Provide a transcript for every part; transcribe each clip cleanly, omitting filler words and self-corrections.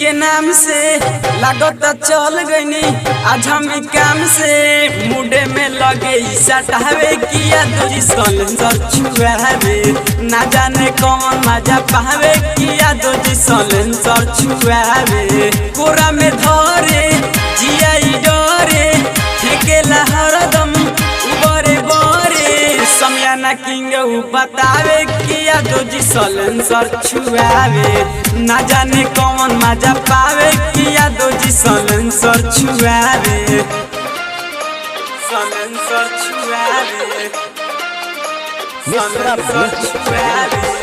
के नाम से लागता चल गईनी आज हम काम से मुडे में लगे सटावे किया दूजी सलेंसर छुआवे ना जाने कौन मजा पावे किया दूजी सलेंसर छुआवे कोरा में धरे जिया डरे ठेकेला हरदम उबरे बरे समयाना किंग बतावे किया दूजी सलेंसर छुआवे ना जाने कौन मजा पावे किया दूजी सलेंसर छुआवे सलेंसर छुआवे सलेंसर छुआवे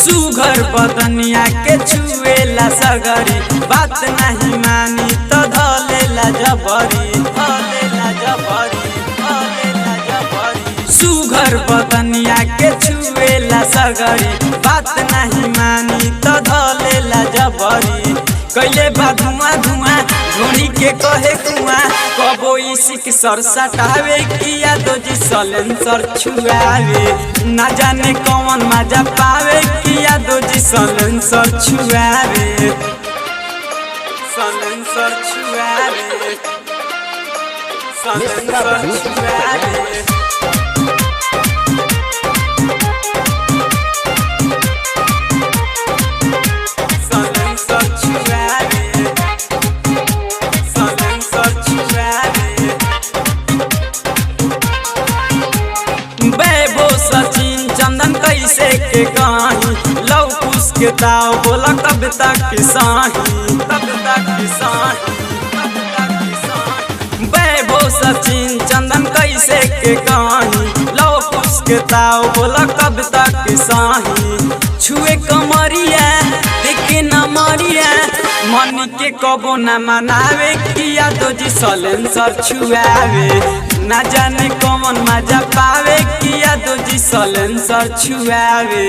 सुघर बदनिया के छुएला सगरी बात नहीं मानी तो धलेला जबरी धलेला जबरी धलेला जबरी सुघर बदनिया के छुएला सगरी बात नहीं मानी तो धलेला जबरी कैले बा धुआं धुआं झोड़ी के कहे कुआं कबो इसी के सर सटावे किया दूजी सलेंसर छुआवे ना जाने कौन मजा पावे किया दूजी सलेंसर छुआवे सलेंसर छुआवे सलेंसर छुआवे सचिन चंदन कैसे के कहीं लव कुश के दाव बोला कब तक साही कब तक साही वैभव सचिन चंदन कैसे के कहीं लव कुश के दाव बोला कब तक साही छुए कमरिया देखे न मरिया मन के कबो न मनावे किया दूजी सलेंसर छुआवे ना जाने कौन मजा पावे किया दूजी सलेंसर छुआवे।